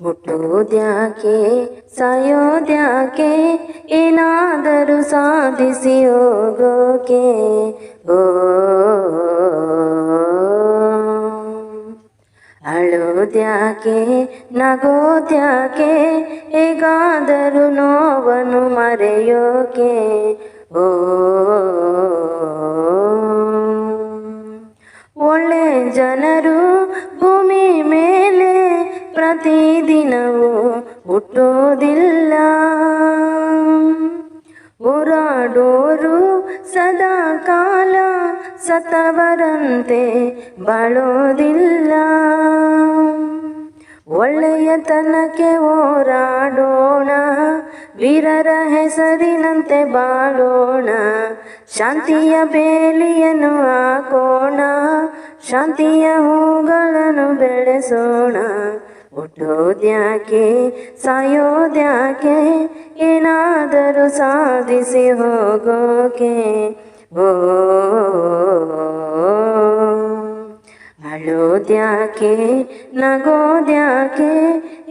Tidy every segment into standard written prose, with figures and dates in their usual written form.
ಹುಟ್ಟೋದ್ಯಾಕೆ ಸಾಯೋದ್ಯಾಕೆ ಏನಾದರೂ ಸಾಧಿಸಿ ಹೋಗೋಕೆ ಓ ಅಳೋದ್ಯಾಕೆ ನಗೋದ್ಯಾಕೆ ಹೇಗಾದರೂ ನೋವನ್ನು ಮರೆಯೋಕೆ ಓ ಒಳ್ಳೆ ಜನರು ಭೂಮಿ ಮೇಲೆ ಪ್ರತಿದಿನವೂ ಹುಟ್ಟೋದಿಲ್ಲ, ಹೋರಾಡೋರು ಸದಾ ಕಾಲ ಸತ್ತವರಂತೆ ಬಾಳೋದಿಲ್ಲ. ಒಳ್ಳೆಯತನಕ್ಕೆ ಹೋರಾಡೋಣ, ವೀರರ ಹೆಸರಿನಂತೆ ಬಾಳೋಣ, ಶಾಂತಿಯ ಬೇಲಿಯನ್ನು ಹಾಕೋಣ, ಶಾಂತಿಯ ಹೂಗಳನ್ನು ಬೆಳೆಸೋಣ. ಹುಟ್ಟೋದ್ಯಾಕೆ ಸಾಯೋದ್ಯಾಕೆ ಏನಾದರೂ ಸಾಧಿಸಿ ಹೋಗೋಕೆ ಓ ಅಳೋದ್ಯಾಕೆ ನಗೋದ್ಯಾಕೆ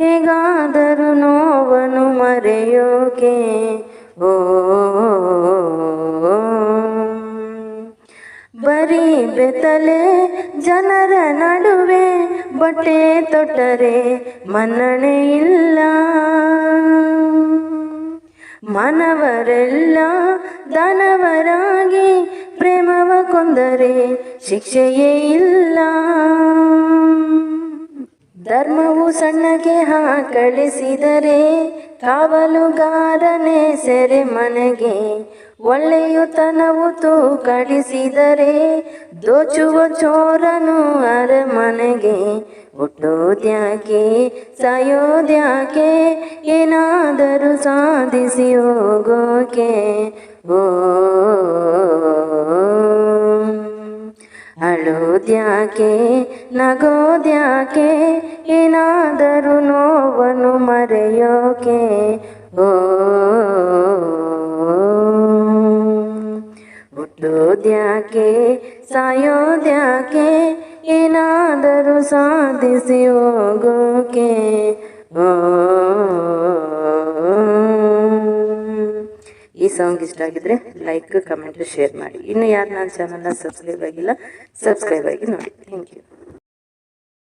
ಹೇಗಾದರೂ ನೋವನ್ನು ಮರೆಯೋಕೆ ಓ ಬರೀ ಬೆತ್ತಲೆ ಜನರ ನಡುವೆ ಬಟ್ಟೆ ತೊಟ್ಟರೆ ಮನ್ನಣೆ ಇಲ್ಲ, ಮಾನವರೆಲ್ಲ ದಾನವರಾಗಿ ಪ್ರೇಮವ ಕೊಂದರೆ ಶಿಕ್ಷೆಯೇ ಇಲ್ಲ. ಧರ್ಮವು ಸಣ್ಣಗೆ ಕಳಿಸಿದರೆ ಕಾವಲುಗಾರನೇ ಸೆರೆ ಮನೆಗೆ, ಒಳ್ಳೆಯುತನವು ಕಳಿಸಿದರೆ ದೋಚುವ ಚೋರನು ಅರಮನೆಗೆ. ಹುಟ್ಟೋದ್ಯಾಕೆ ಸಾಯೋದ್ಯಾಕೆ ಏನಾದರೂ ಸಾಧಿಸಿ ಹೋಗೋಕೆ ಓ ಅಳೋದ್ಯಾಕೆ ನಗೋದ್ಯಾಕೆ ಏನಾದರೂ ನೋವನ್ನು ಮರೆಯೋಕೆ ಓ ಹುಟ್ಟೋದ್ಯಾಕೆ ಸಾಯೋದ್ಯಾಕೆ ಏನಾದರೂ ಸಾಧಿಸಿ ಹೋಗೋಕೆ ಓ ಈ ಸಾಂಗ್ ಇಷ್ಟ ಆಗಿದ್ರೆ ಲೈಕ್ ಕಮೆಂಟ್ ಶೇರ್ ಮಾಡಿ. ಇನ್ನು ಯಾರು ನನ್ನ ಚಾನಲ್ನ ಸಬ್ಸ್ಕ್ರೈಬ್ ಆಗಿಲ್ಲ ಸಬ್ಸ್ಕ್ರೈಬ್ ಆಗಿ ನೋಡಿ. Thank you.